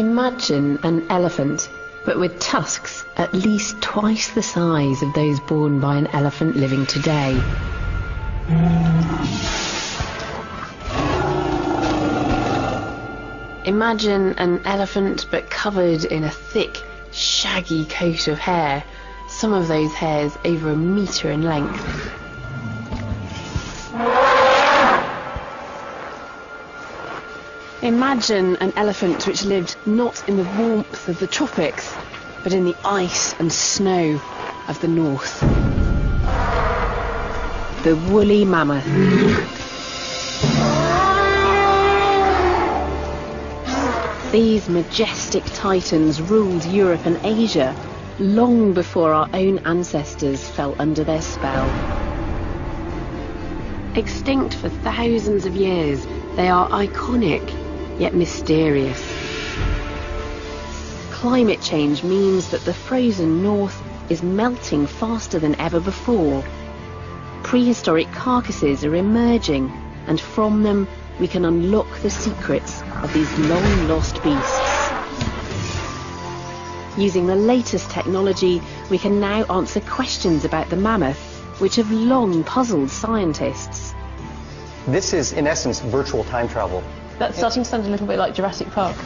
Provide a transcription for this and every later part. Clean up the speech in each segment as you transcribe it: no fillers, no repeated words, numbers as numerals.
Imagine an elephant, but with tusks at least twice the size of those borne by an elephant living today. Imagine an elephant but covered in a thick, shaggy coat of hair, some of those hairs over 1 metre in length. Imagine an elephant which lived not in the warmth of the tropics, but in the ice and snow of the north. The woolly mammoth. These majestic titans ruled Europe and Asia long before our own ancestors fell under their spell. Extinct for thousands of years, they are iconic, yet mysterious. Climate change means that the frozen north is melting faster than ever before. Prehistoric carcasses are emerging, and from them we can unlock the secrets of these long-lost beasts. Using the latest technology, we can now answer questions about the mammoth, which have long puzzled scientists. This is, in essence, virtual time travel. That's starting to sound a little bit like Jurassic Park.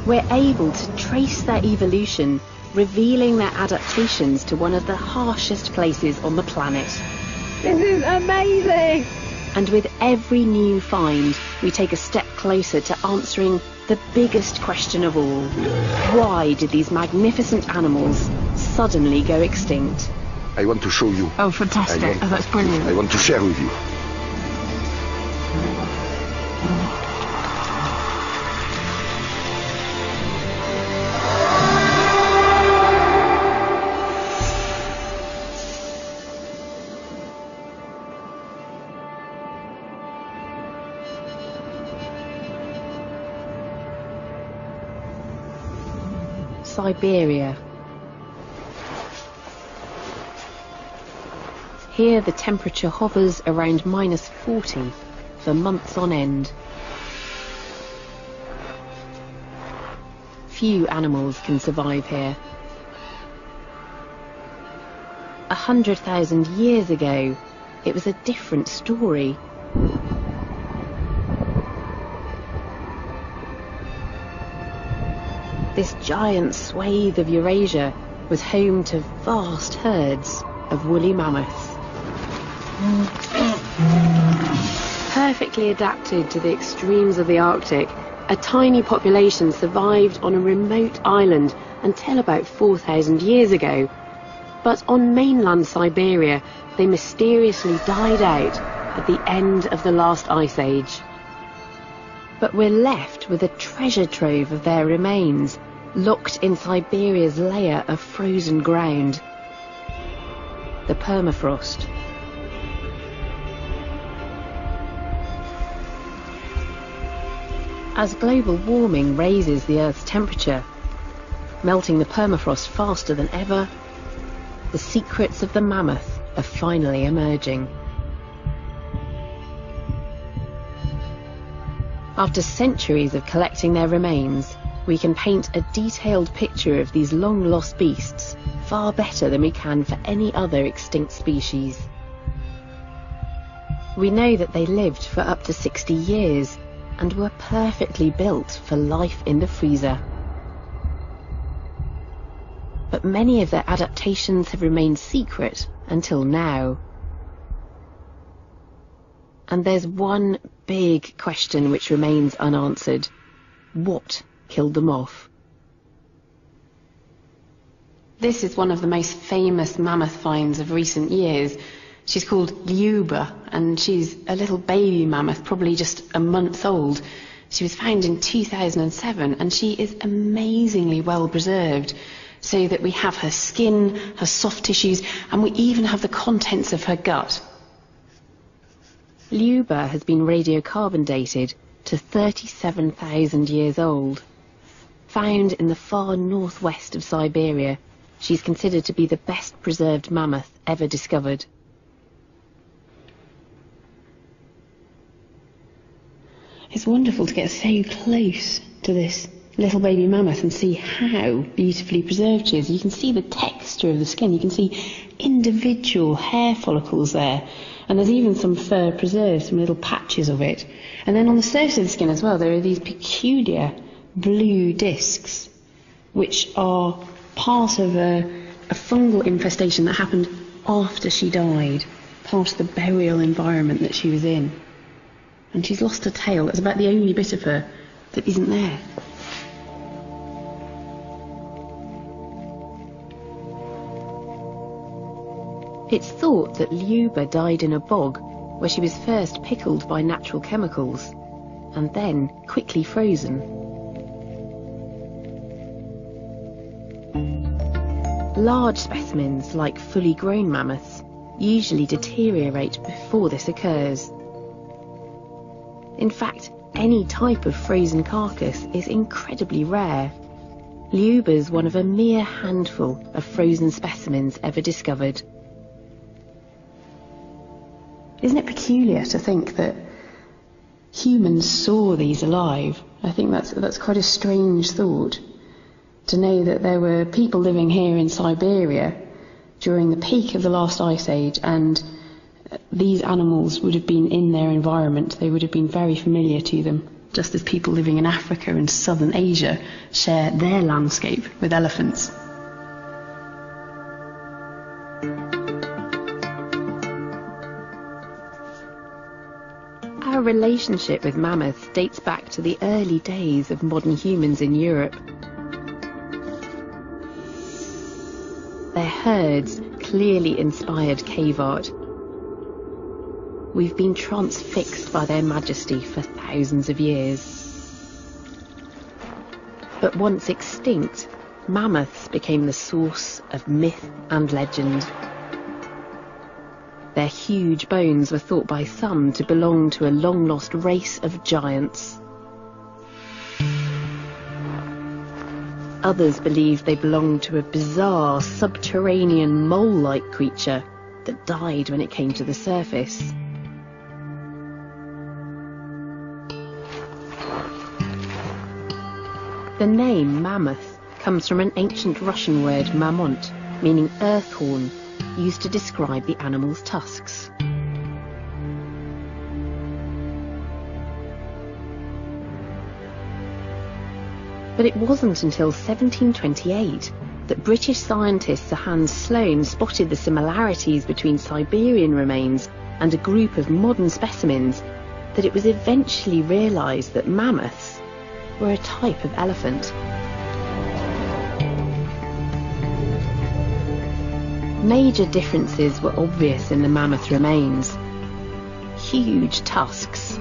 We're able to trace their evolution, revealing their adaptations to one of the harshest places on the planet. This is amazing! And with every new find, we take a step closer to answering the biggest question of all. Why did these magnificent animals suddenly go extinct? I want to show you. Oh, fantastic. Oh, that's brilliant. I want to share with you. Siberia. Here the temperature hovers around -40 for months on end. Few animals can survive here. 100,000 years ago, it was a different story. This giant swathe of Eurasia was home to vast herds of woolly mammoths. Perfectly adapted to the extremes of the Arctic, a tiny population survived on a remote island until about 4,000 years ago. But on mainland Siberia, they mysteriously died out at the end of the last ice age. But we're left with a treasure trove of their remains, locked in Siberia's layer of frozen ground, the permafrost. As global warming raises the Earth's temperature, melting the permafrost faster than ever, the secrets of the mammoth are finally emerging. After centuries of collecting their remains, we can paint a detailed picture of these long-lost beasts far better than we can for any other extinct species. We know that they lived for up to 60 years and were perfectly built for life in the freezer. But many of their adaptations have remained secret until now. And there's one big question which remains unanswered. What killed them off? This is one of the most famous mammoth finds of recent years. She's called Liuba, and she's a little baby mammoth, probably just a month old. She was found in 2007, and she is amazingly well preserved, so that we have her skin, her soft tissues, and we even have the contents of her gut. Liuba has been radiocarbon dated to 37,000 years old. Found in the far northwest of Siberia, she's considered to be the best preserved mammoth ever discovered. It's wonderful to get so close to this little baby mammoth and see how beautifully preserved she is. You can see the texture of the skin. You can see individual hair follicles there. And there's even some fur preserved, some little patches of it. And then on the surface of the skin as well, there are these peculiar blue discs, which are part of a fungal infestation that happened after she died, part of the burial environment that she was in. And she's lost her tail. That's about the only bit of her that isn't there. It's thought that Liuba died in a bog where she was first pickled by natural chemicals and then quickly frozen. Large specimens, like fully grown mammoths, usually deteriorate before this occurs. In fact, any type of frozen carcass is incredibly rare. Liuba's one of a mere handful of frozen specimens ever discovered. Isn't it peculiar to think that humans saw these alive? I think that's quite a strange thought, to know that there were people living here in Siberia during the peak of the last ice age, and these animals would have been in their environment. They would have been very familiar to them, just as people living in Africa and southern Asia share their landscape with elephants. Our relationship with mammoths dates back to the early days of modern humans in Europe. Their herds clearly inspired cave art. We've been transfixed by their majesty for thousands of years. But once extinct, mammoths became the source of myth and legend. Their huge bones were thought by some to belong to a long-lost race of giants. Others believed they belonged to a bizarre subterranean mole-like creature that died when it came to the surface. The name mammoth comes from an ancient Russian word mammont, meaning earthhorn, used to describe the animal's tusks. But it wasn't until 1728 that British scientist Sir Hans Sloane spotted the similarities between Siberian remains and a group of modern specimens that it was eventually realised that mammoths were a type of elephant. Major differences were obvious in the mammoth remains. Huge tusks,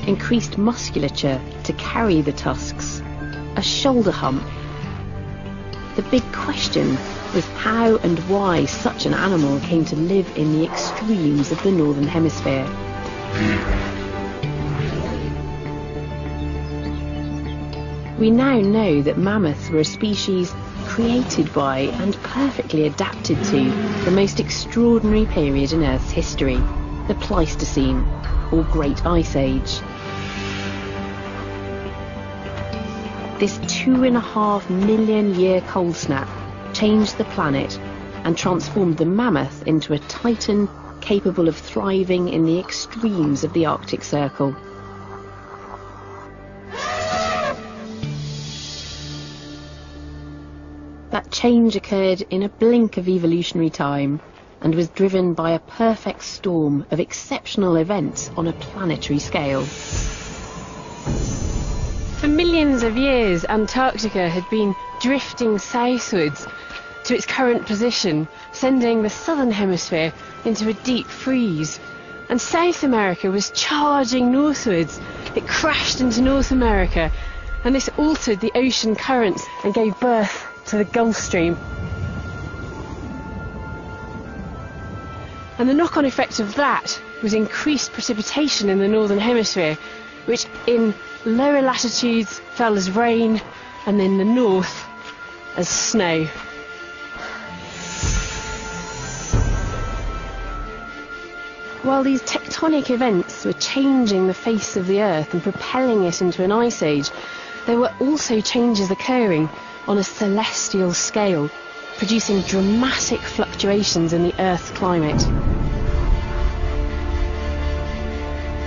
increased musculature to carry the tusks, a shoulder hump. The big question was how and why such an animal came to live in the extremes of the northern hemisphere. We now know that mammoths were a species created by and perfectly adapted to the most extraordinary period in Earth's history, the Pleistocene, or Great Ice Age. This 2.5 million year cold snap changed the planet and transformed the mammoth into a titan capable of thriving in the extremes of the Arctic Circle. That change occurred in a blink of evolutionary time and was driven by a perfect storm of exceptional events on a planetary scale. For millions of years, Antarctica had been drifting southwards to its current position, sending the southern hemisphere into a deep freeze. And South America was charging northwards. It crashed into North America, and this altered the ocean currents and gave birth to the Gulf Stream. And the knock-on effect of that was increased precipitation in the northern hemisphere, which in lower latitudes fell as rain, and in the north as snow. While these tectonic events were changing the face of the Earth and propelling it into an ice age, there were also changes occurring on a celestial scale, producing dramatic fluctuations in the Earth's climate.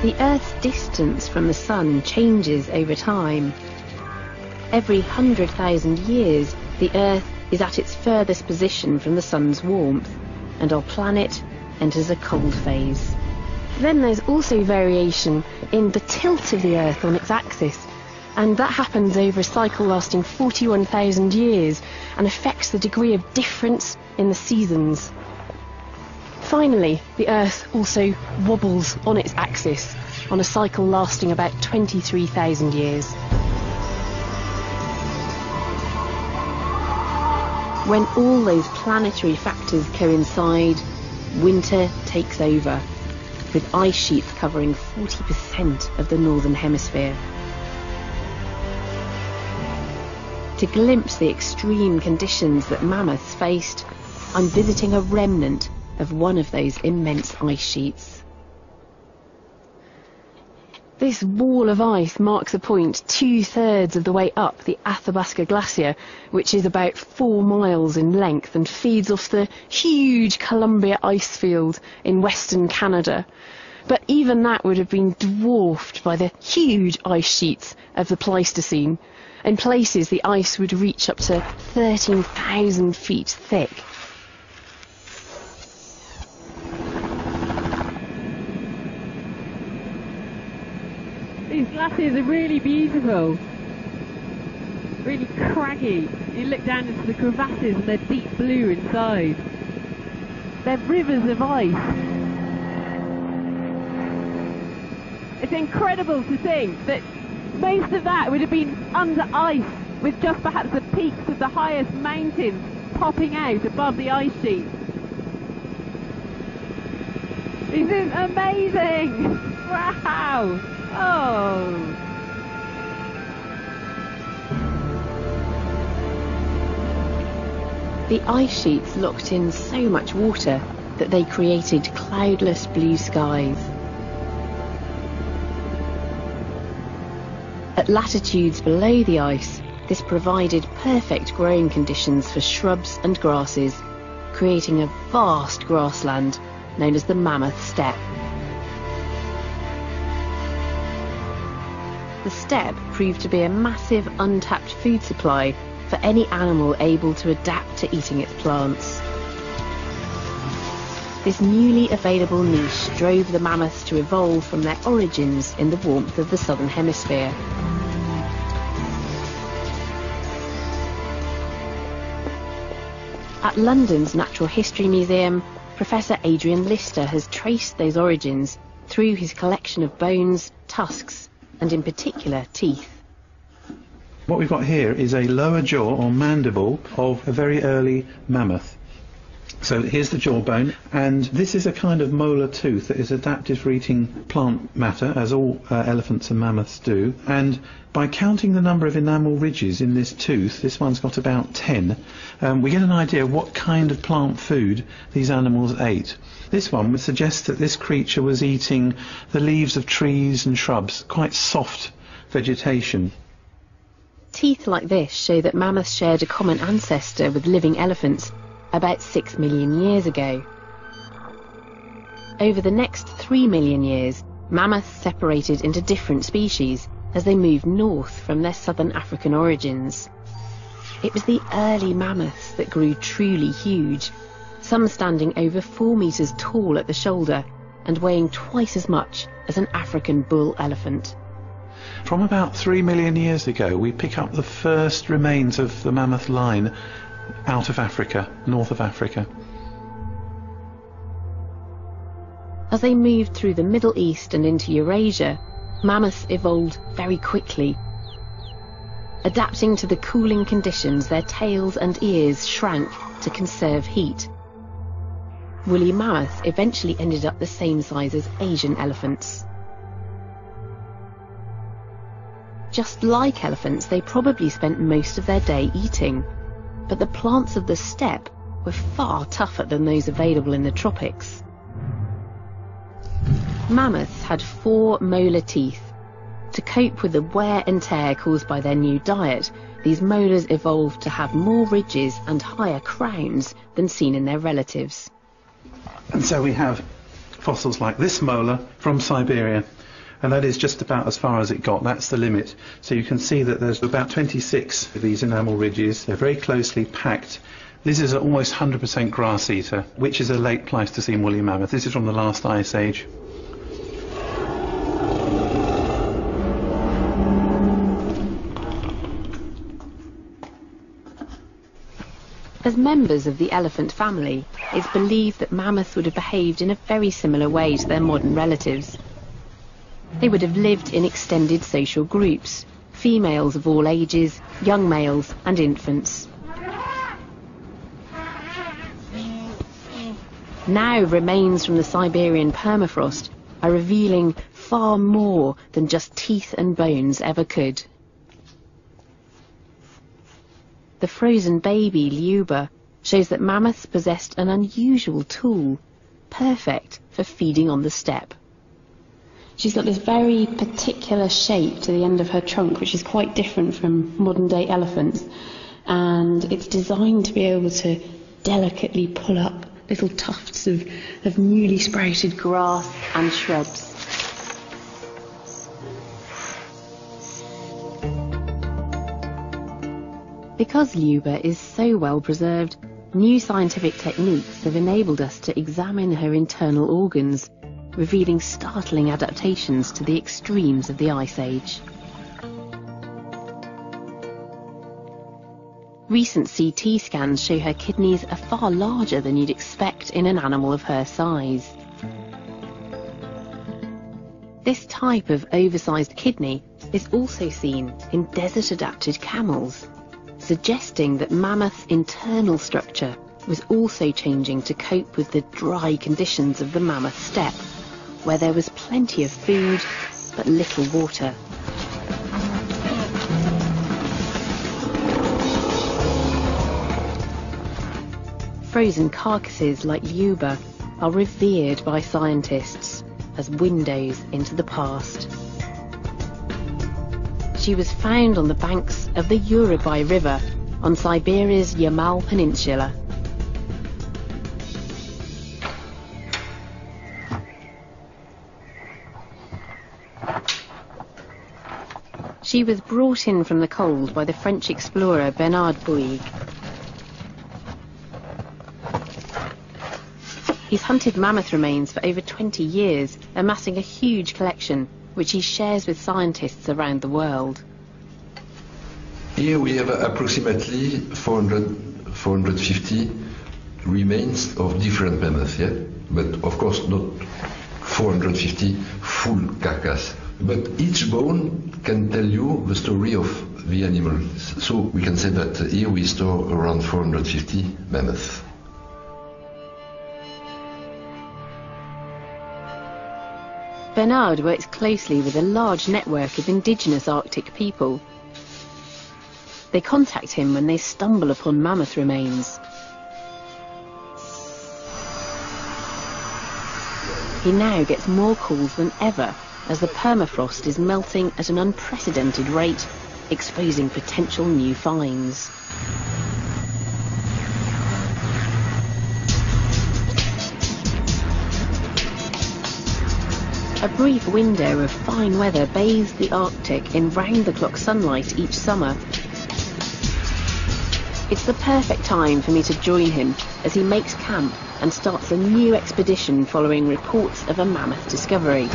The Earth's distance from the Sun changes over time. Every 100,000 years, the Earth is at its furthest position from the Sun's warmth, and our planet enters a cold phase. Then there's also variation in the tilt of the Earth on its axis, and that happens over a cycle lasting 41,000 years and affects the degree of difference in the seasons. Finally, the Earth also wobbles on its axis on a cycle lasting about 23,000 years. When all those planetary factors coincide, winter takes over, with ice sheets covering 40% of the northern hemisphere. To glimpse the extreme conditions that mammoths faced, I'm visiting a remnant of one of those immense ice sheets. This wall of ice marks a point 2/3 of the way up the Athabasca Glacier, which is about 4 miles in length and feeds off the huge Columbia ice field in western Canada. But even that would have been dwarfed by the huge ice sheets of the Pleistocene. In places, the ice would reach up to 13,000 feet thick. These glaciers are really beautiful, really craggy. You look down into the crevasses and they're deep blue inside. They're rivers of ice. It's incredible to think that most of that would have been under ice, with just perhaps the peaks of the highest mountains popping out above the ice sheet. This is amazing! Wow! Oh! The ice sheets locked in so much water that they created cloudless blue skies. At latitudes below the ice, this provided perfect growing conditions for shrubs and grasses, creating a vast grassland known as the Mammoth Steppe. The steppe proved to be a massive untapped food supply for any animal able to adapt to eating its plants. This newly available niche drove the mammoths to evolve from their origins in the warmth of the southern hemisphere. At London's Natural History Museum, Professor Adrian Lister has traced those origins through his collection of bones, tusks, and in particular teeth. What we've got here is a lower jaw or mandible of a very early mammoth. So here's the jawbone, and this is a kind of molar tooth that is adapted for eating plant matter, as all elephants and mammoths do. And by counting the number of enamel ridges in this tooth, this one's got about 10, we get an idea of what kind of plant food these animals ate. This one would suggest that this creature was eating the leaves of trees and shrubs, quite soft vegetation. Teeth like this show that mammoths shared a common ancestor with living elephants about 6 million years ago. Over the next 3 million years, mammoths separated into different species as they moved north from their southern African origins. It was the early mammoths that grew truly huge, some standing over 4 meters tall at the shoulder and weighing twice as much as an African bull elephant. From about 3 million years ago, we pick up the first remains of the mammoth line out of Africa, north of Africa. As they moved through the Middle East and into Eurasia, mammoths evolved very quickly. Adapting to the cooling conditions, their tails and ears shrank to conserve heat. Woolly mammoths eventually ended up the same size as Asian elephants. Just like elephants, they probably spent most of their day eating, but the plants of the steppe were far tougher than those available in the tropics. Mammoths had 4 molar teeth, To cope with the wear and tear caused by their new diet, these molars evolved to have more ridges and higher crowns than seen in their relatives. And so we have fossils like this molar from Siberia, and that is just about as far as it got. That's the limit. So you can see that there's about 26 of these enamel ridges. They're very closely packed. This is an almost 100% grass eater, which is a late Pleistocene woolly mammoth. This is from the last ice age. As members of the elephant family, it's believed that mammoths would have behaved in a very similar way to their modern relatives. They would have lived in extended social groups, females of all ages, young males and infants. Now remains from the Siberian permafrost are revealing far more than just teeth and bones ever could. The frozen baby, Liuba, shows that mammoths possessed an unusual tool, perfect for feeding on the steppe. She's got this very particular shape to the end of her trunk, which is quite different from modern-day elephants, and it's designed to be able to delicately pull up little tufts of newly sprouted grass and shrubs. Because Liuba is so well preserved, new scientific techniques have enabled us to examine her internal organs, revealing startling adaptations to the extremes of the Ice Age. Recent CT scans show her kidneys are far larger than you'd expect in an animal of her size. This type of oversized kidney is also seen in desert-adapted camels, suggesting that mammoth's internal structure was also changing to cope with the dry conditions of the mammoth steppe, where there was plenty of food but little water. Frozen carcasses like Liuba are revered by scientists as windows into the past. She was found on the banks of the Urabai River on Siberia's Yamal Peninsula. She was brought in from the cold by the French explorer Bernard Bouygues. He's hunted mammoth remains for over 20 years, amassing a huge collection, which he shares with scientists around the world. Here we have approximately 450 remains of different mammoths, yeah? But of course not 450 full carcass. But each bone can tell you the story of the animal. So we can say that here we store around 450 mammoths. Bernard works closely with a large network of indigenous Arctic people. They contact him when they stumble upon mammoth remains. He now gets more calls than ever as the permafrost is melting at an unprecedented rate, exposing potential new finds. A brief window of fine weather bathes the Arctic in round-the-clock sunlight each summer. It's the perfect time for me to join him as he makes camp and starts a new expedition following reports of a mammoth discovery.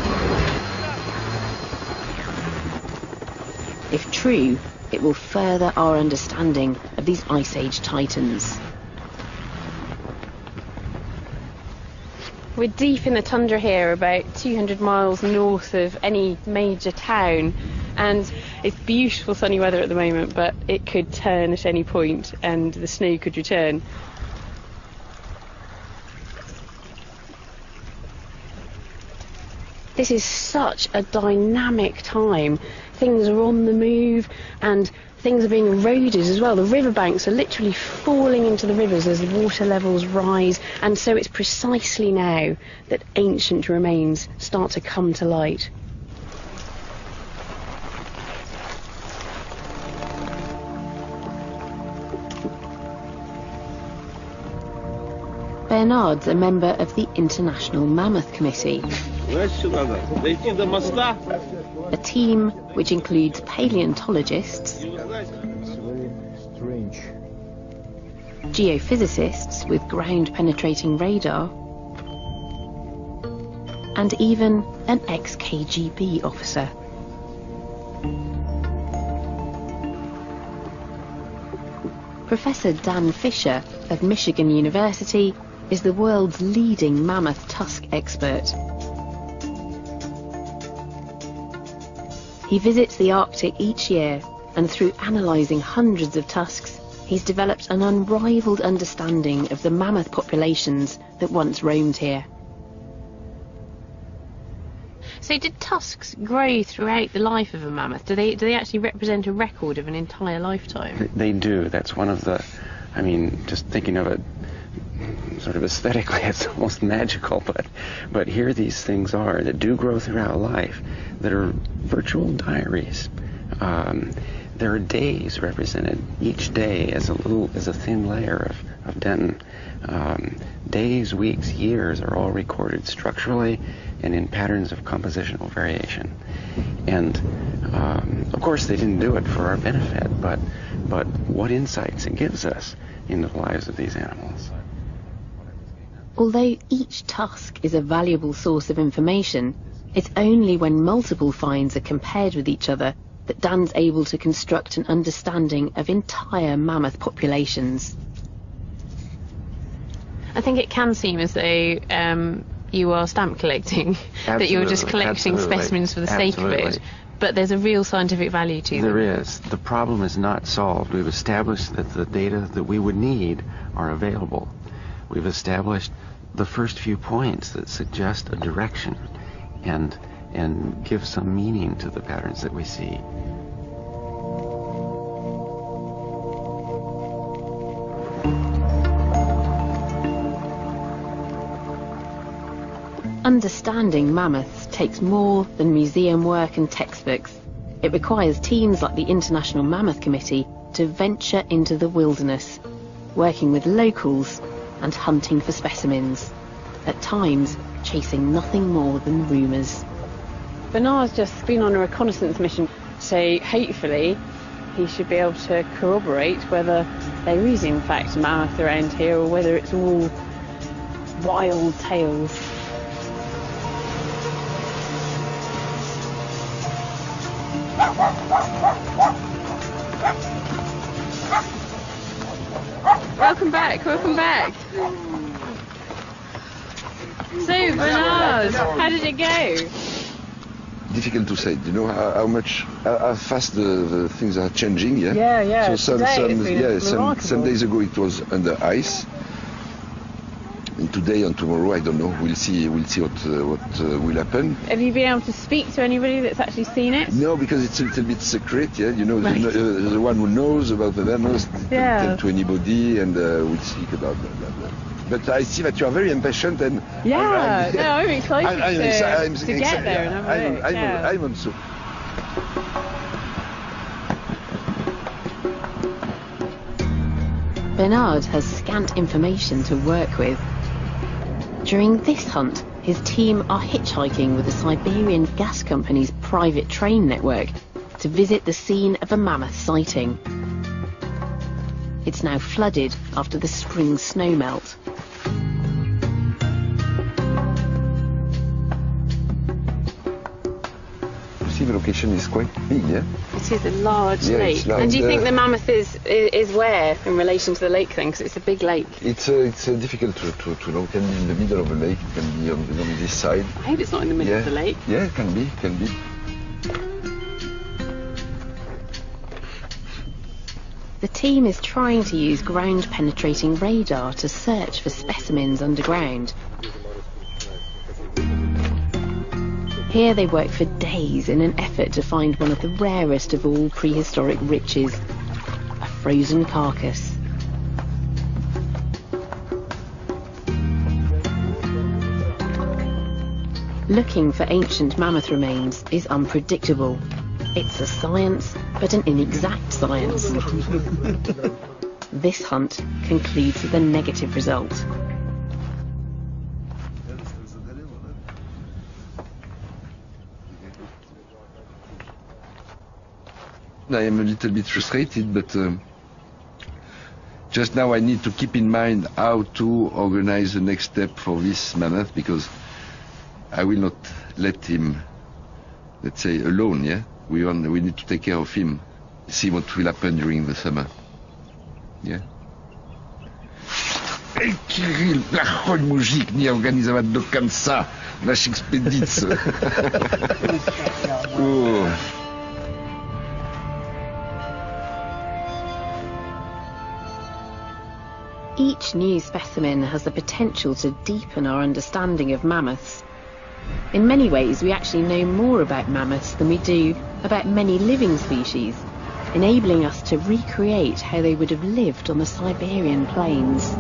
If true, it will further our understanding of these Ice Age titans. We're deep in the tundra here, about 200 miles north of any major town, and it's beautiful sunny weather at the moment, but it could turn at any point and the snow could return. This is such a dynamic time. Things are on the move and things are being eroded as well. The riverbanks are literally falling into the rivers as the water levels rise, and so it's precisely now that ancient remains start to come to light. Bernard's a member of the International Mammoth Committee, a team which includes paleontologists, geophysicists with ground-penetrating radar, and even an ex-KGB officer. Professor Dan Fisher of Michigan University is the world's leading mammoth tusk expert. He visits the Arctic each year, and through analysing hundreds of tusks, he's developed an unrivaled understanding of the mammoth populations that once roamed here. So did tusks grow throughout the life of a mammoth? Do they actually represent a record of an entire lifetime? They do. That's one of the, I mean, just thinking of it sort of aesthetically, it's almost magical, but here these things are that do grow throughout life, that are virtual diaries. There are days represented, each day as a thin layer of dentin. Days, weeks, years are all recorded structurally and in patterns of compositional variation. And of course they didn't do it for our benefit, but what insights it gives us into the lives of these animals. Although each tusk is a valuable source of information, it's only when multiple finds are compared with each other that Dan's able to construct an understanding of entire mammoth populations. I think it can seem as though you are stamp collecting, that you're just collecting specimens for the sake of it, but there's a real scientific value to them. There is. The problem is not solved. We've established that the data that we would need are available. We've established the first few points that suggest a direction and give some meaning to the patterns that we see. Understanding mammoths takes more than museum work and textbooks. It requires teams like the International Mammoth Committee to venture into the wilderness, working with locals and hunting for specimens, at times chasing nothing more than rumours. Bernard's just been on a reconnaissance mission, so hopefully he should be able to corroborate whether there is in fact a mammoth around here or whether it's all wild tales. Welcome back, welcome back. So, Bernard, how did it go? Difficult to say. You know how fast the things are changing. Yeah. Yeah. So some days ago it was under ice. And today and tomorrow, I don't know. We'll see what will happen. Have you been able to speak to anybody that's actually seen it? No, because it's a little bit secret. Yeah, you know, right. the one who knows about the mammoths don't tell to anybody, and we'll speak about that. But I see that you are very impatient, and I'm excited to get there and have a look. I'm also. Bernard has scant information to work with. During this hunt, his team are hitchhiking with the Siberian Gas Company's private train network to visit the scene of a mammoth sighting. It's now flooded after the spring snowmelt. The location is quite big, yeah? It is a large lake. And do you think the mammoth is where in relation to the lake then? Because it's a big lake. It's difficult to know. It can be in the middle of the lake, it can be on this side. I hope it's not in the middle of the lake. Yeah, it can be. The team is trying to use ground-penetrating radar to search for specimens underground. Here they work for days in an effort to find one of the rarest of all prehistoric riches, a frozen carcass. Looking for ancient mammoth remains is unpredictable. It's a science, but an inexact science. This hunt concludes with a negative result. I am a little bit frustrated, but just now I need to keep in mind how to organize the next step for this mammoth, because I will not let him, let's say, alone, yeah? We need to take care of him, see what will happen during the summer. Yeah? Ej, Kirill, na chodź muzik, nie organizować do końca naszych ekspedycji. Each new specimen has the potential to deepen our understanding of mammoths. In many ways, we actually know more about mammoths than we do about many living species, enabling us to recreate how they would have lived on the Siberian plains.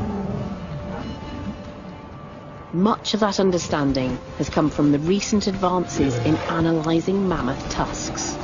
Much of that understanding has come from the recent advances in analysing mammoth tusks.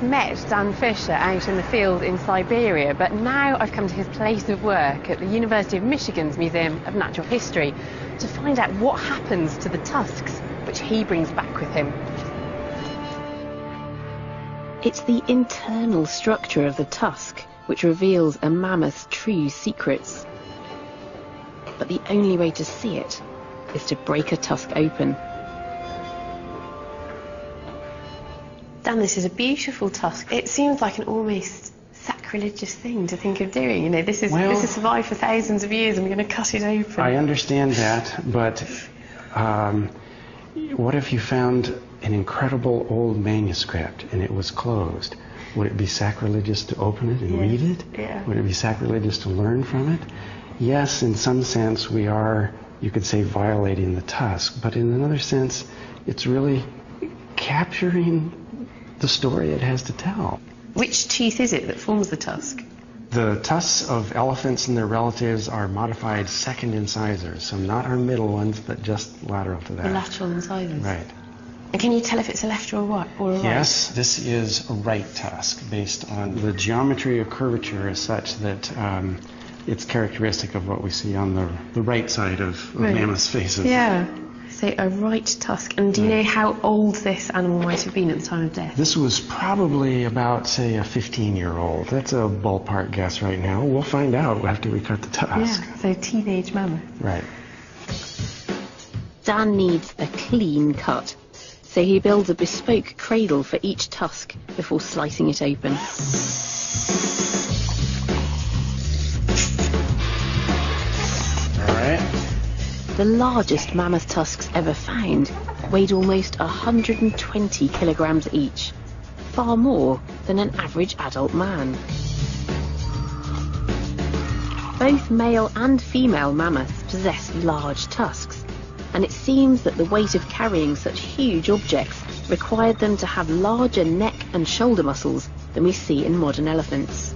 Met Dan Fisher out in the field in Siberia, but now I've come to his place of work at the University of Michigan's Museum of Natural History to find out what happens to the tusks which he brings back with him. It's the internal structure of the tusk which reveals a mammoth's true secrets. But the only way to see it is to break a tusk open. Dan, this is a beautiful tusk. It seems like an almost sacrilegious thing to think of doing. You know, this has survived for thousands of years and we're going to cut it open. I understand that, but what if you found an incredible old manuscript and it was closed? Would it be sacrilegious to open it and read it? Yeah. Would it be sacrilegious to learn from it? Yes, in some sense we are, you could say, violating the tusk, but in another sense it's really capturing the story it has to tell. Which tooth is it that forms the tusk? The tusks of elephants and their relatives are modified second incisors, so not our middle ones, but just lateral to that. The lateral incisors. Right. And can you tell if it's a left or a right? Yes, this is a right tusk, based on the geometry of curvature is such that it's characteristic of what we see on the right side of mammoth's faces. Yeah. So a right tusk. And do you know how old this animal might have been at the time of death? This was probably about, say, a 15-year-old. That's a ballpark guess right now. We'll find out after we cut the tusk. Yeah, so teenage mammoth. Right. Dan needs a clean cut, so he builds a bespoke cradle for each tusk before slicing it open. All right. The largest mammoth tusks ever found weighed almost 120 kilograms each, far more than an average adult man. Both male and female mammoths possess large tusks, and it seems that the weight of carrying such huge objects required them to have larger neck and shoulder muscles than we see in modern elephants.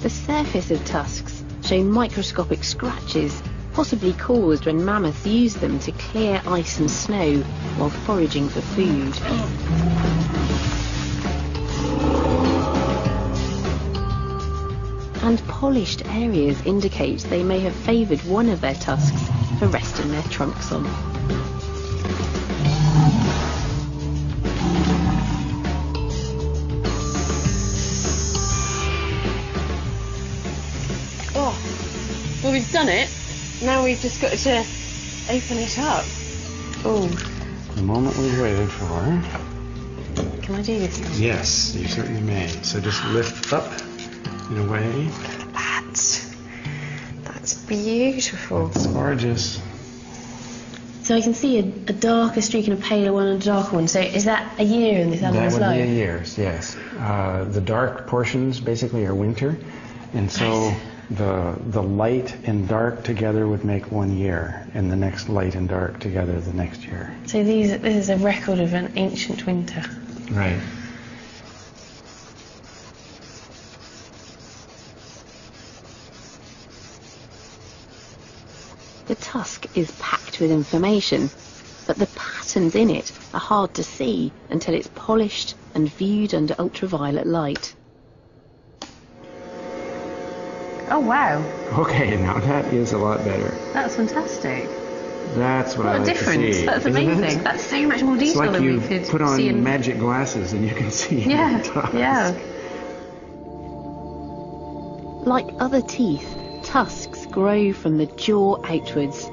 The surface of tusks show microscopic scratches, possibly caused when mammoths used them to clear ice and snow while foraging for food. And polished areas indicate they may have favoured one of their tusks for resting their trunks on. Well, we've done it. Now we've just got to open it up. Oh. The moment we waited for. Can I do this now? Yes, you certainly may. So just lift up in a way. That's beautiful. It's gorgeous. So I can see a darker streak and a paler one and a darker one. So is that a year in this animal's life? That would be a year, yes. The dark portions basically are winter, And so the light and dark together would make 1 year, and the next light and dark together the next year. So this is a record of an ancient winter. Right. The tusk is packed with information, but the patterns in it are hard to see until it's polished and viewed under ultraviolet light. Oh wow, Okay, now that is a lot better. that's fantastic. That's what I What a like to difference, see. that's Isn't it? amazing. That's so much more It's detail like than you we could put on see in... magic glasses and you can see Yeah, the tusk. yeah. Like other teeth, tusks grow from the jaw outwards.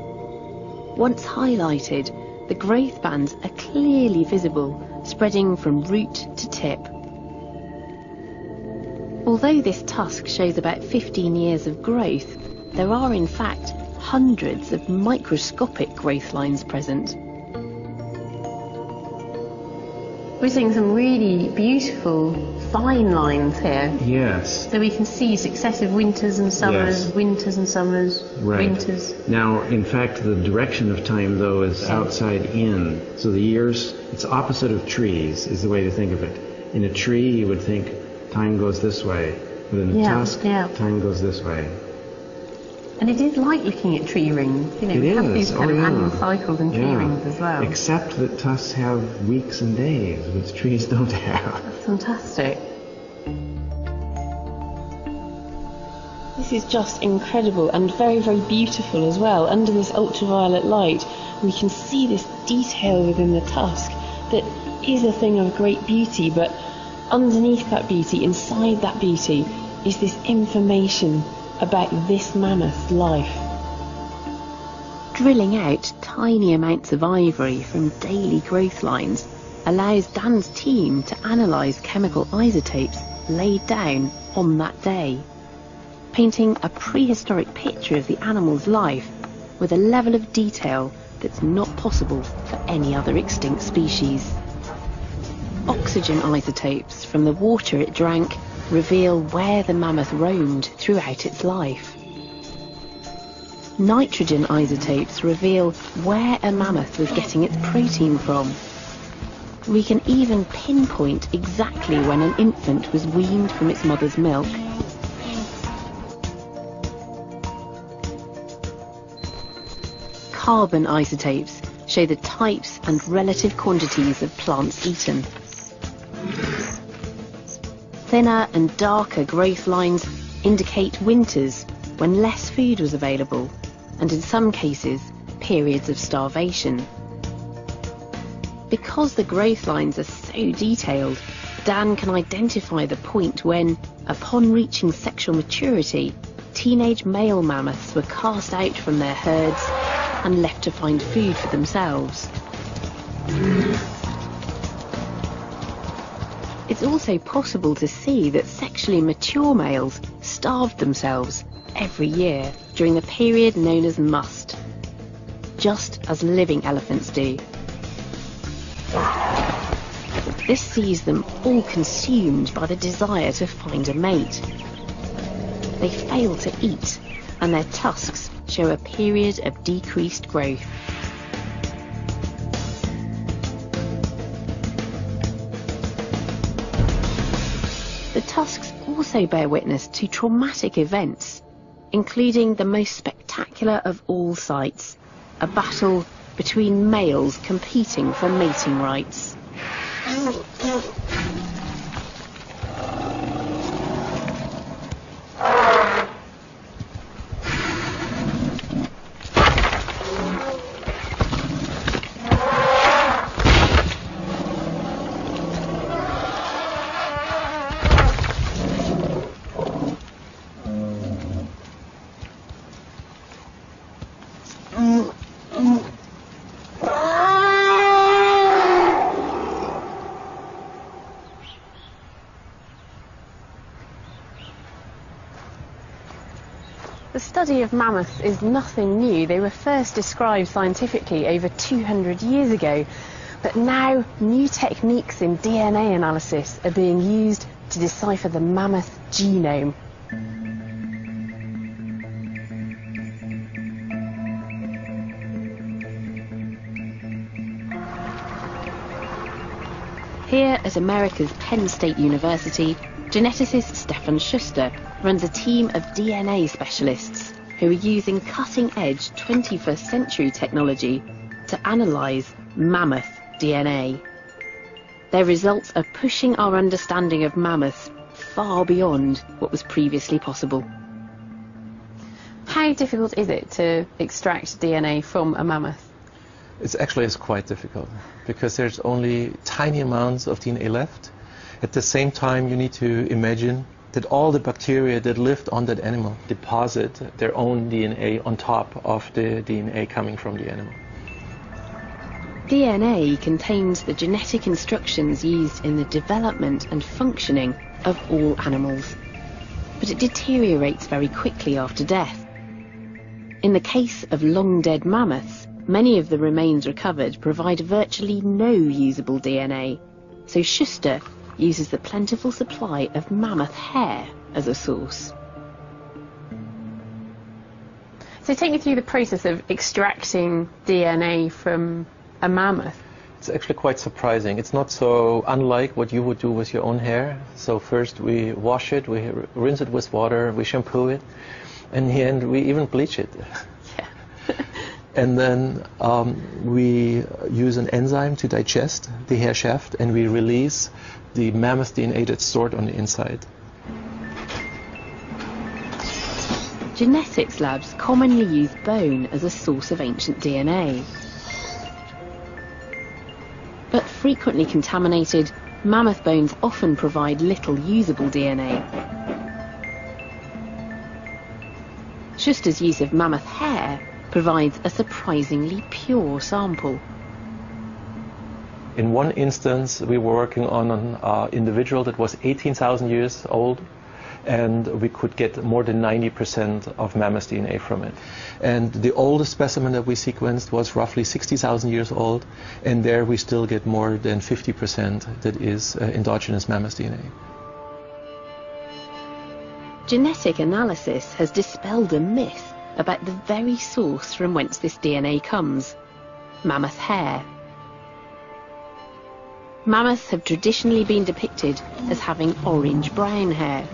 Once highlighted, the growth bands are clearly visible, spreading from root to tip. Although this tusk shows about 15 years of growth, there are in fact hundreds of microscopic growth lines present. We're seeing some really beautiful fine lines here. Yes. So we can see successive winters and summers, Yes. winters and summers, Right. winters. Now, in fact, the direction of time, though, is outside in. So the years, it's opposite of trees, is the way to think of it. In a tree, you would think time goes this way, but in a Yeah, tusk, yeah. time goes this way. And it is like looking at tree rings. You know, It we have is. these kind of yeah. annual cycles in tree Yeah. rings as well. Except that tusks have weeks and days, which trees don't have. That's fantastic. This is just incredible and very, very beautiful as well. Under this ultraviolet light, we can see this detail within the tusk that is a thing of great beauty, but underneath that beauty, inside that beauty, is this information about this mammoth's life. Drilling out tiny amounts of ivory from daily growth lines allows Dan's team to analyse chemical isotopes laid down on that day, painting a prehistoric picture of the animal's life with a level of detail that's not possible for any other extinct species. Oxygen isotopes from the water it drank reveal where the mammoth roamed throughout its life. Nitrogen isotopes reveal where a mammoth was getting its protein from. We can even pinpoint exactly when an infant was weaned from its mother's milk. Carbon isotopes show the types and relative quantities of plants eaten. Thinner and darker growth lines indicate winters when less food was available, and in some cases, periods of starvation. Because the growth lines are so detailed, Dan can identify the point when, upon reaching sexual maturity, teenage male mammoths were cast out from their herds and left to find food for themselves. It's also possible to see that sexually mature males starved themselves every year during the period known as must, just as living elephants do. This sees them all consumed by the desire to find a mate. They fail to eat, and their tusks show a period of decreased growth. The tusks also bear witness to traumatic events, including the most spectacular of all sights, a battle between males competing for mating rights. The study of mammoths is nothing new. They were first described scientifically over 200 years ago, but now new techniques in DNA analysis are being used to decipher the mammoth genome. Here at America's Penn State University, geneticist Stefan Schuster runs a team of DNA specialists who are using cutting-edge 21st century technology to analyse mammoth DNA. Their results are pushing our understanding of mammoths far beyond what was previously possible. How difficult is it to extract DNA from a mammoth? It's quite difficult because there's only tiny amounts of DNA left. At the same time, you need to imagine that all the bacteria that lived on that animal deposit their own DNA on top of the DNA coming from the animal. DNA contains the genetic instructions used in the development and functioning of all animals, but it deteriorates very quickly after death. In the case of long-dead mammoths, many of the remains recovered provide virtually no usable DNA, so Schuster uses the plentiful supply of mammoth hair as a source. So take me through the process of extracting DNA from a mammoth. It's actually quite surprising. It's not so unlike what you would do with your own hair. So first we wash it, we rinse it with water, we shampoo it, and in the end we even bleach it. Yeah. And then we use an enzyme to digest the hair shaft, and we release the mammoth DNA that's stored on the inside. Genetics labs commonly use bone as a source of ancient DNA. But frequently contaminated, mammoth bones often provide little usable DNA. Schuster's use of mammoth hair provides a surprisingly pure sample. In one instance, we were working on an individual that was 18,000 years old, and we could get more than 90% of mammoth DNA from it. And the oldest specimen that we sequenced was roughly 60,000 years old, and there we still get more than 50% that is endogenous mammoth DNA. Genetic analysis has dispelled a myth about the very source from whence this DNA comes: mammoth hair. Mammoths have traditionally been depicted as having orange-brown hair.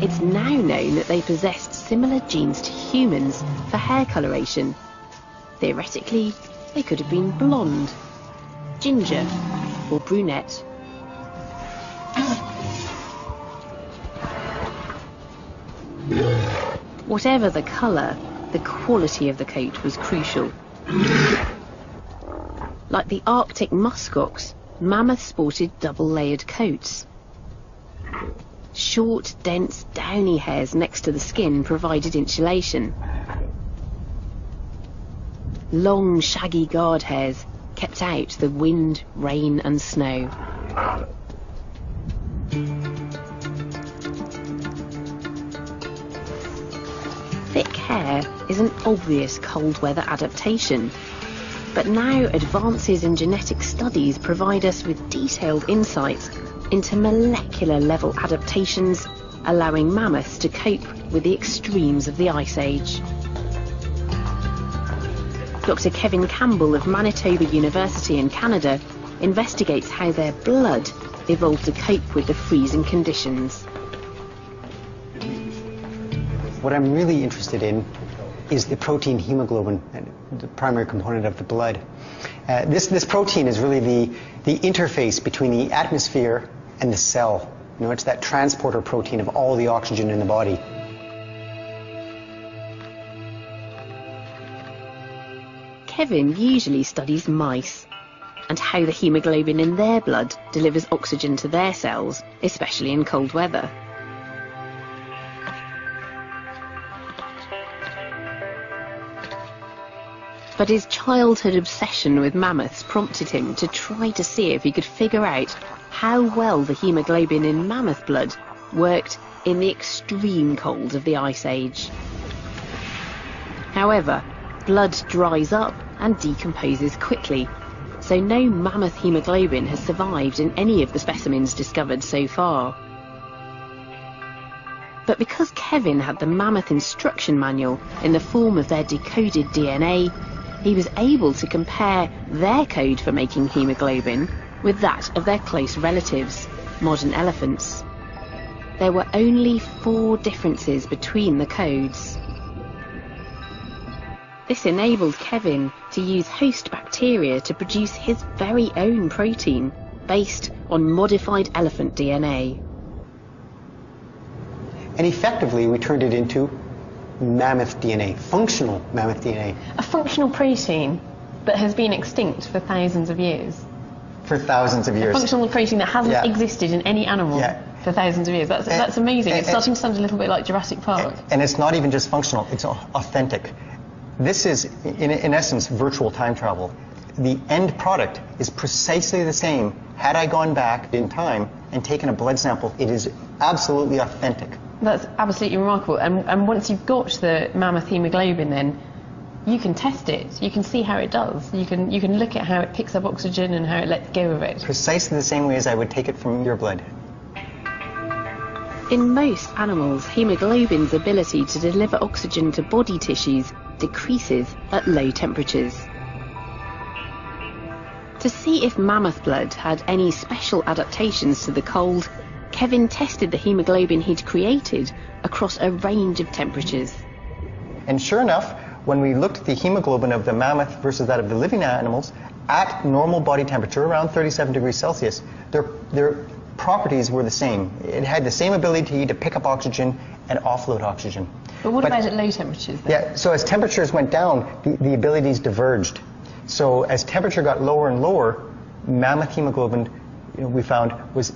It's now known that they possessed similar genes to humans for hair coloration. Theoretically, they could have been blonde, ginger, or brunette. Whatever the colour, the quality of the coat was crucial. Like the Arctic muskox, mammoths sported double-layered coats. Short, dense, downy hairs next to the skin provided insulation. Long, shaggy guard hairs kept out the wind, rain and snow. Thick hair is an obvious cold weather adaptation, but now advances in genetic studies provide us with detailed insights into molecular level adaptations, allowing mammoths to cope with the extremes of the Ice Age. Dr. Kevin Campbell of Manitoba University in Canada investigates how their blood evolved to cope with the freezing conditions. What I'm really interested in is the protein hemoglobin, the primary component of the blood. This protein is really the interface between the atmosphere and the cell. You know, it's that transporter protein of all the oxygen in the body. Kevin usually studies mice and how the hemoglobin in their blood delivers oxygen to their cells, especially in cold weather. But his childhood obsession with mammoths prompted him to try to see if he could figure out how well the hemoglobin in mammoth blood worked in the extreme cold of the Ice Age. However, blood dries up and decomposes quickly, so no mammoth hemoglobin has survived in any of the specimens discovered so far. But because Kevin had the mammoth instruction manual in the form of their decoded DNA, he was able to compare their code for making hemoglobin with that of their close relatives, modern elephants. There were only 4 differences between the codes. This enabled Kevin to use host bacteria to produce his very own protein based on modified elephant DNA. And effectively, we turned it into mammoth DNA, functional mammoth DNA. A functional protein that has been extinct for thousands of years. For thousands of years. A functional protein that hasn't existed in any animal for thousands of years. That's amazing. It's starting to sound a little bit like Jurassic Park. And it's not even just functional, it's authentic. This is, in essence, virtual time travel. The end product is precisely the same. Had I gone back in time and taken a blood sample, it is absolutely authentic. That's absolutely remarkable. And once you've got the mammoth hemoglobin, then you can test it. You can see how it does. You can look at how it picks up oxygen and how it lets go of it. Precisely the same way as I would take it from your blood. In most animals, hemoglobin's ability to deliver oxygen to body tissues decreases at low temperatures. To see if mammoth blood had any special adaptations to the cold, Kevin tested the hemoglobin he'd created across a range of temperatures. And sure enough, when we looked at the hemoglobin of the mammoth versus that of the living animals, at normal body temperature, around 37 degrees Celsius, their properties were the same. It had the same ability to pick up oxygen and offload oxygen. But what about at low temperatures then? Yeah, so as temperatures went down, the abilities diverged. So as temperature got lower and lower, mammoth hemoglobin, we found, was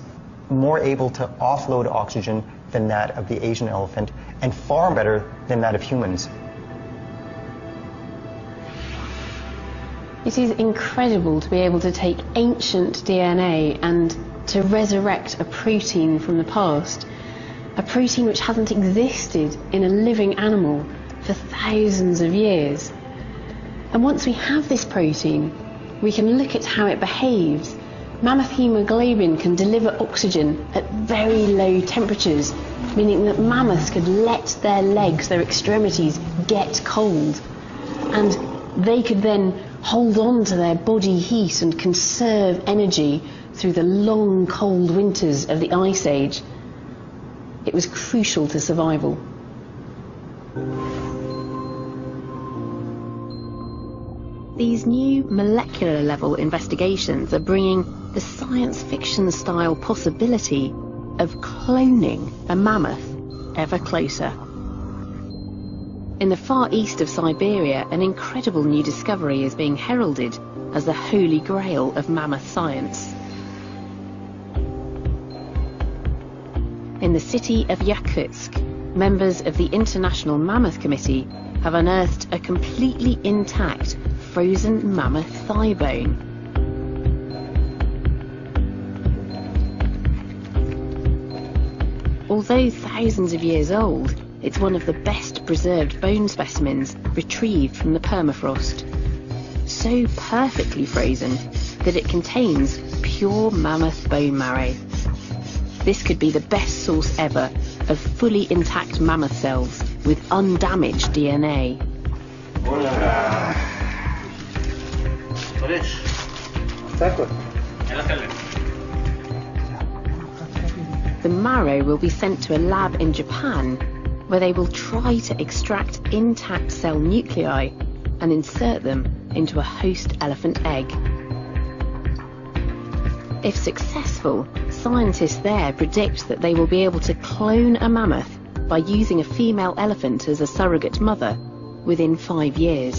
more able to offload oxygen than that of the Asian elephant, and far better than that of humans. It is incredible to be able to take ancient DNA and to resurrect a protein from the past, a protein which hasn't existed in a living animal for thousands of years. And once we have this protein, we can look at how it behaves. Mammoth hemoglobin can deliver oxygen at very low temperatures, meaning that mammoths could let their legs, their extremities, get cold. And they could then hold on to their body heat and conserve energy through the long, cold winters of the Ice Age. It was crucial to survival. These new molecular level investigations are bringing the science fiction style possibility of cloning a mammoth ever closer. In the far east of Siberia, an incredible new discovery is being heralded as the holy grail of mammoth science. In the city of Yakutsk, members of the International Mammoth Committee have unearthed a completely intact frozen mammoth thigh bone. Although thousands of years old, it's one of the best preserved bone specimens retrieved from the permafrost. So perfectly frozen that it contains pure mammoth bone marrow. This could be the best source ever of fully intact mammoth cells with undamaged DNA. The marrow will be sent to a lab in Japan where they will try to extract intact cell nuclei and insert them into a host elephant egg. If successful, scientists there predict that they will be able to clone a mammoth by using a female elephant as a surrogate mother within 5 years.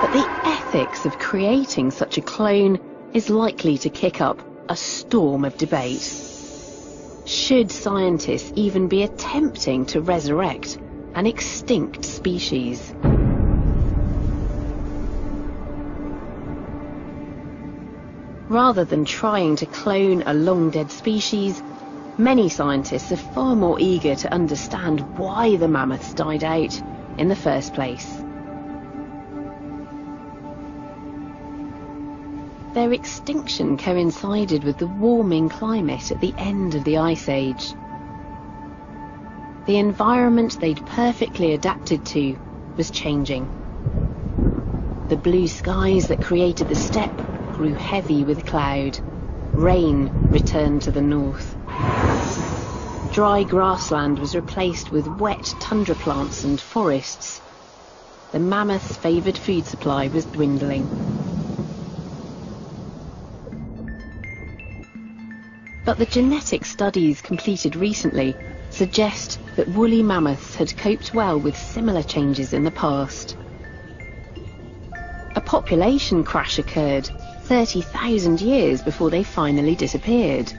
But the ethics of creating such a clone is likely to kick up a storm of debate. Should scientists even be attempting to resurrect an extinct species? Rather than trying to clone a long-dead species, many scientists are far more eager to understand why the mammoths died out in the first place. Their extinction coincided with the warming climate at the end of the Ice Age. The environment they'd perfectly adapted to was changing. The blue skies that created the steppe grew heavy with cloud. Rain returned to the north. Dry grassland was replaced with wet tundra plants and forests. The mammoth's favoured food supply was dwindling. But the genetic studies completed recently suggest that woolly mammoths had coped well with similar changes in the past. A population crash occurred 30,000 years before they finally disappeared.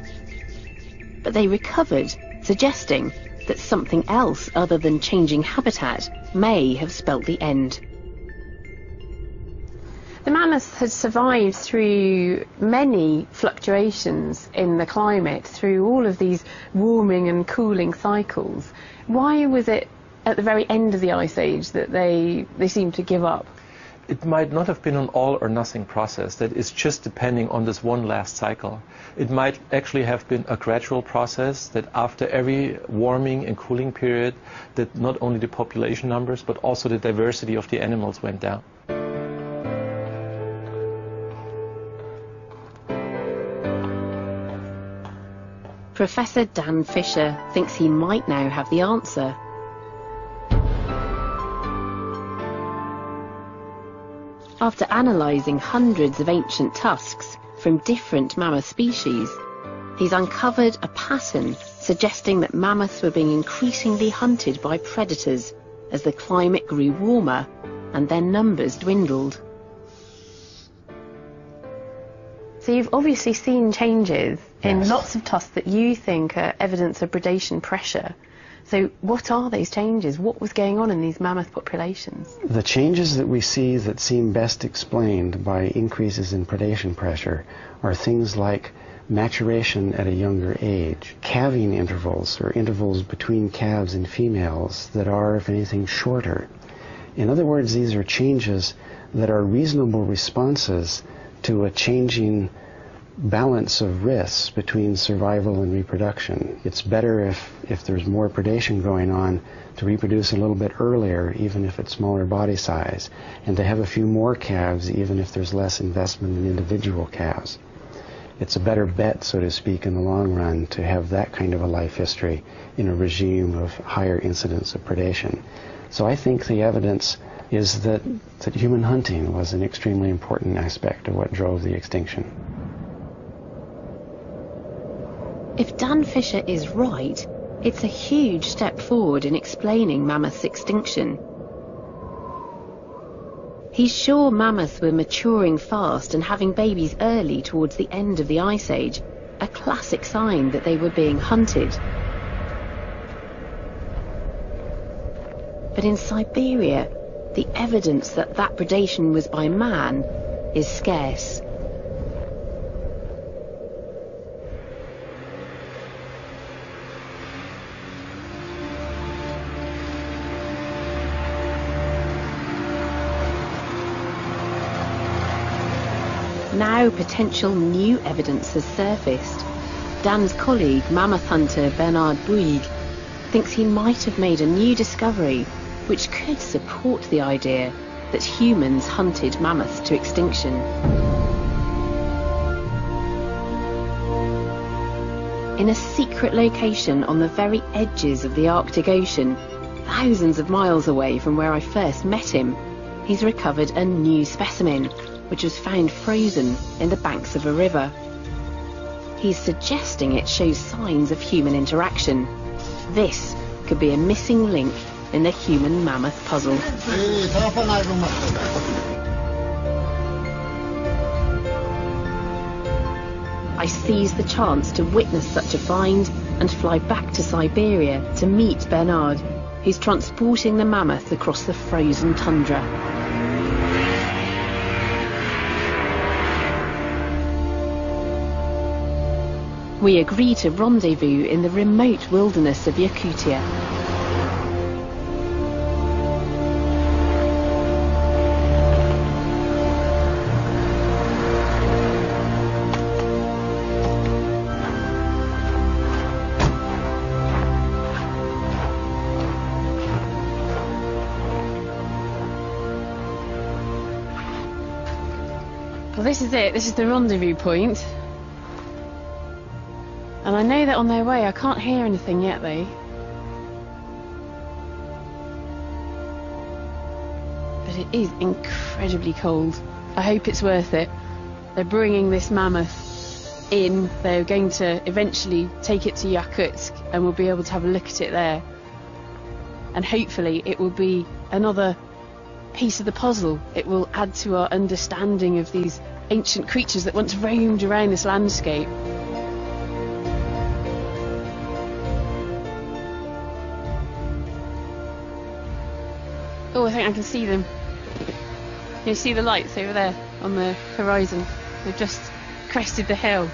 But they recovered, suggesting that something else other than changing habitat may have spelt the end. The mammoth has survived through many fluctuations in the climate, through all of these warming and cooling cycles. Why was it at the very end of the Ice Age that they seemed to give up? It might not have been an all or nothing process that is just depending on this one last cycle. It might actually have been a gradual process that after every warming and cooling period, that not only the population numbers but also the diversity of the animals went down. Professor Dan Fisher thinks he might now have the answer. After analysing hundreds of ancient tusks from different mammoth species, he's uncovered a pattern suggesting that mammoths were being increasingly hunted by predators as the climate grew warmer and their numbers dwindled. So you've obviously seen changes in Yes. lots of tusks that you think are evidence of predation pressure. So what are those changes? What was going on in these mammoth populations? The changes that we see that seem best explained by increases in predation pressure are things like maturation at a younger age, calving intervals, or intervals between calves and females that are, if anything, shorter. In other words, these are changes that are reasonable responses to a changing balance of risks between survival and reproduction. It's better if there's more predation going on to reproduce a little bit earlier, even if it's smaller body size, and to have a few more calves even if there's less investment in individual calves. It's a better bet, so to speak, in the long run to have that kind of a life history in a regime of higher incidence of predation. So I think the evidence is that human hunting was an extremely important aspect of what drove the extinction. If Dan Fisher is right, it's a huge step forward in explaining mammoths' extinction. He's sure mammoths were maturing fast and having babies early towards the end of the Ice Age, a classic sign that they were being hunted. But in Siberia, the evidence that predation was by man is scarce. Now potential new evidence has surfaced. Dan's colleague, mammoth hunter Bernard Bouygues, thinks he might have made a new discovery which could support the idea that humans hunted mammoths to extinction. In a secret location on the very edges of the Arctic Ocean, thousands of miles away from where I first met him, he's recovered a new specimen, which was found frozen in the banks of a river. He's suggesting it shows signs of human interaction. This could be a missing link in the human-mammoth puzzle. I seized the chance to witness such a find and fly back to Siberia to meet Bernard, who's transporting the mammoth across the frozen tundra. We agree to rendezvous in the remote wilderness of Yakutia. this is it. This is the rendezvous point. And I know that on their way. I can't hear anything yet, though. But it is incredibly cold. I hope it's worth it. They're bringing this mammoth in. They're going to eventually take it to Yakutsk, and we'll be able to have a look at it there. And hopefully it will be another piece of the puzzle. It will add to our understanding of these ancient creatures that once roamed around this landscape. Oh, I think I can see them. You see the lights over there on the horizon. They've just crested the hill.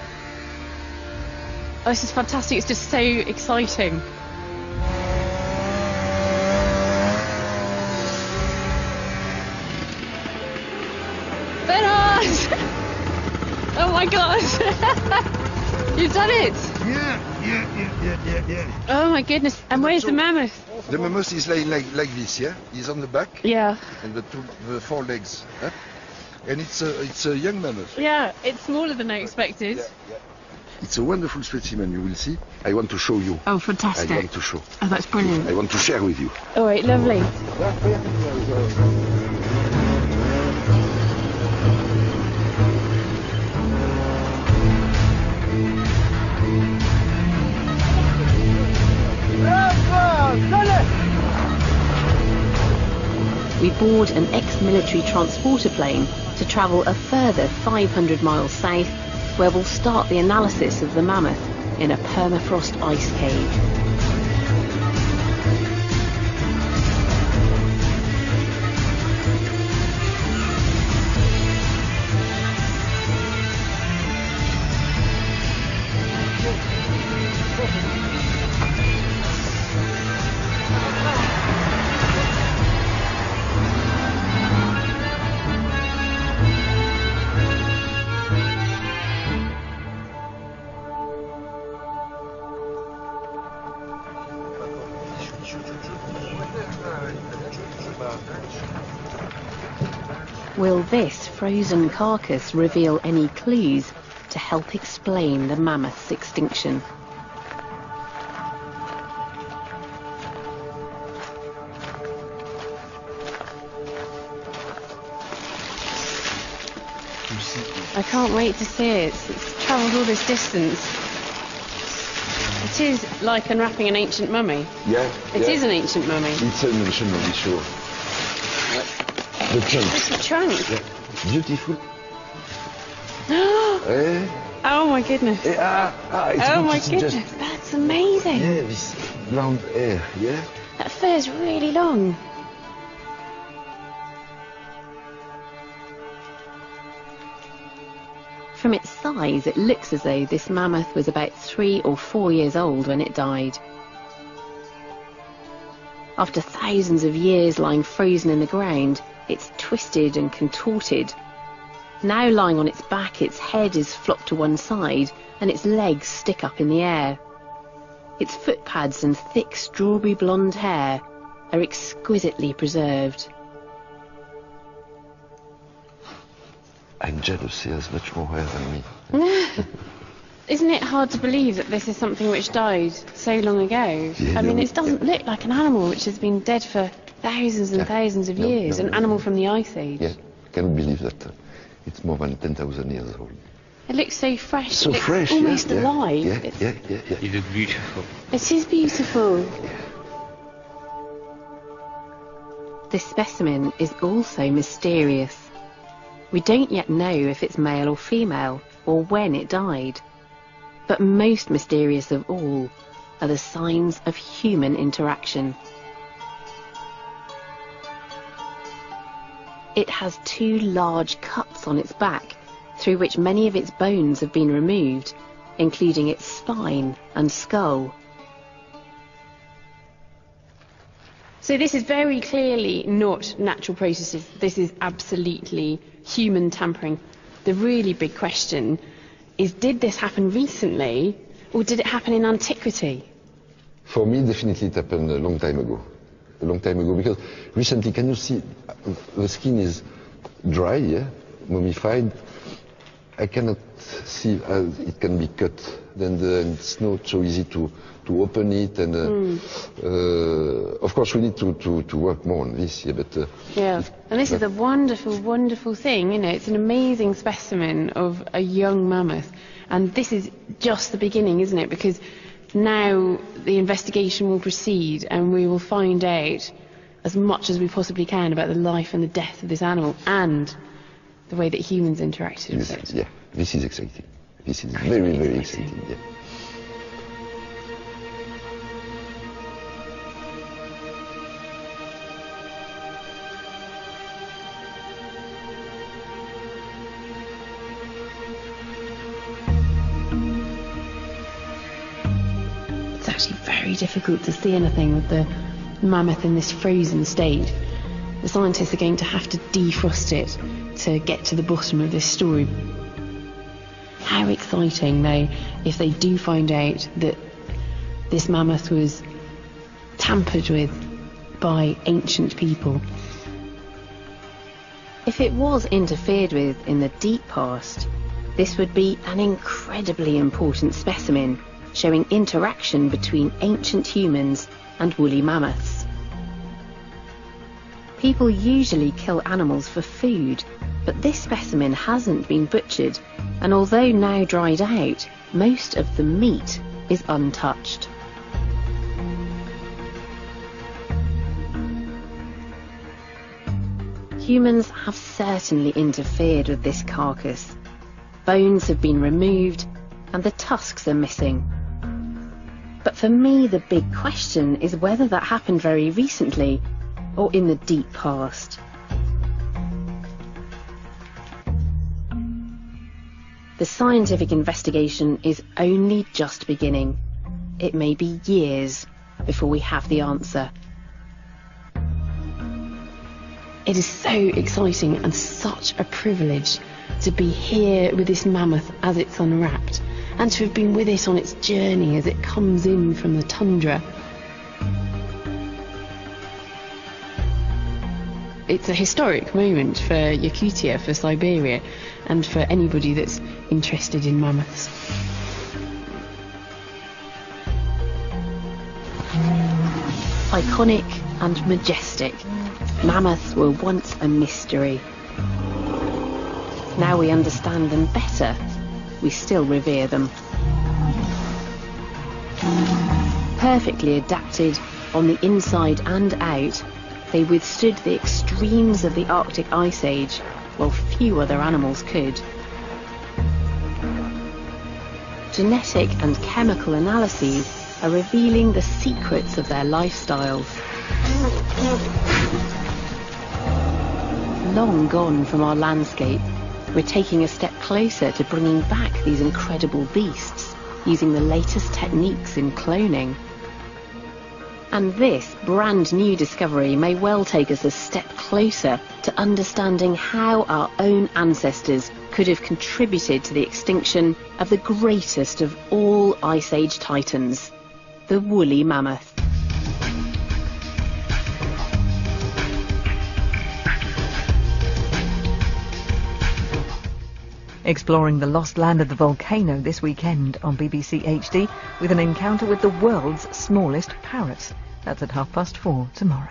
Oh, this is fantastic. It's just so exciting. Bernard! Oh my God! You've done it! Yeah. Oh my goodness. And where's the mammoth? The mammoth is lying like this, yeah? He's on the back. Yeah. And the four legs. Huh? And it's a young mammoth. Yeah, it's smaller than I expected. Yeah. It's a wonderful specimen, you will see. I want to show you. Oh, fantastic. I want to show. Oh, that's brilliant. I want to share with you. All right, lovely. We board an ex-military transporter plane to travel a further 500 miles south, where we'll start the analysis of the mammoth in a permafrost ice cave. Will this frozen carcass reveal any clues to help explain the mammoth's extinction? I can't wait to see it. It's travelled all this distance. It is like unwrapping an ancient mummy. Yeah. It is an ancient mummy. It's an ancient mummy, sure. The trunk. It's the trunk. Yeah. Beautiful. Oh my goodness. It's Oh my goodness, just, that's amazing. yeah, this blonde hair, yeah. That fur's really long. From its size, it looks as though this mammoth was about 3 or 4 years old when it died. After thousands of years lying frozen in the ground, it's twisted and contorted. Now lying on its back, its head is flopped to one side and its legs stick up in the air. Its foot pads and thick strawberry blonde hair are exquisitely preserved. I'm jealous, he has much more hair than me. Isn't it hard to believe that this is something which died so long ago? Yeah, I mean, it doesn't look like an animal which has been dead for thousands and thousands of years, an animal from the Ice Age. Yeah, cannot believe that it's more than 10,000 years old. It looks so fresh. So it looks fresh, almost yeah, alive. Yeah. You look beautiful. It is beautiful. This specimen is also mysterious. We don't yet know if it's male or female, or when it died. But most mysterious of all are the signs of human interaction. It has 2 large cuts on its back, through which many of its bones have been removed, including its spine and skull. So this is very clearly not natural processes. This is absolutely human tampering. The really big question is, did this happen recently or did it happen in antiquity? For me, definitely it happened a long time ago. Because recently, can you see, the skin is dry, yeah, mummified, I cannot see how it can be cut. Then it's not so easy to open it, and of course we need to work more on this. Yeah, but yeah, and this is a wonderful, wonderful thing. You know, it's an amazing specimen of a young mammoth, and this is just the beginning, isn't it? Because now the investigation will proceed, and we will find out as much as we possibly can about the life and the death of this animal and the way that humans interacted with it. Yeah, this is exciting. This is very, very exciting. Yeah. It's actually very difficult to see anything with the mammoth in this frozen state. The scientists are going to have to defrost it to get to the bottom of this story. How exciting, though, if they do find out that this mammoth was tampered with by ancient people. If it was interfered with in the deep past, this would be an incredibly important specimen, showing interaction between ancient humans and woolly mammoths. People usually kill animals for food, but this specimen hasn't been butchered, and although now dried out, most of the meat is untouched. Humans have certainly interfered with this carcass. Bones have been removed, and the tusks are missing. But for me, the big question is whether that happened very recently or in the deep past. The scientific investigation is only just beginning. It may be years before we have the answer. It is so exciting and such a privilege to be here with this mammoth as it's unwrapped, and to have been with it on its journey as it comes in from the tundra. It's a historic moment for Yakutia, for Siberia, and for anybody that's interested in mammoths. Iconic and majestic, mammoths were once a mystery. Now we understand them better, we still revere them. Perfectly adapted on the inside and out, they withstood the extremes of the Arctic Ice Age, while few other animals could. Genetic and chemical analyses are revealing the secrets of their lifestyles. Long gone from our landscape, we're taking a step closer to bringing back these incredible beasts, using the latest techniques in cloning. And this brand new discovery may well take us a step closer to understanding how our own ancestors could have contributed to the extinction of the greatest of all Ice Age titans, the woolly mammoth. Exploring the lost land of the volcano this weekend on BBC HD with an encounter with the world's smallest parrots. That's at 4:30 tomorrow.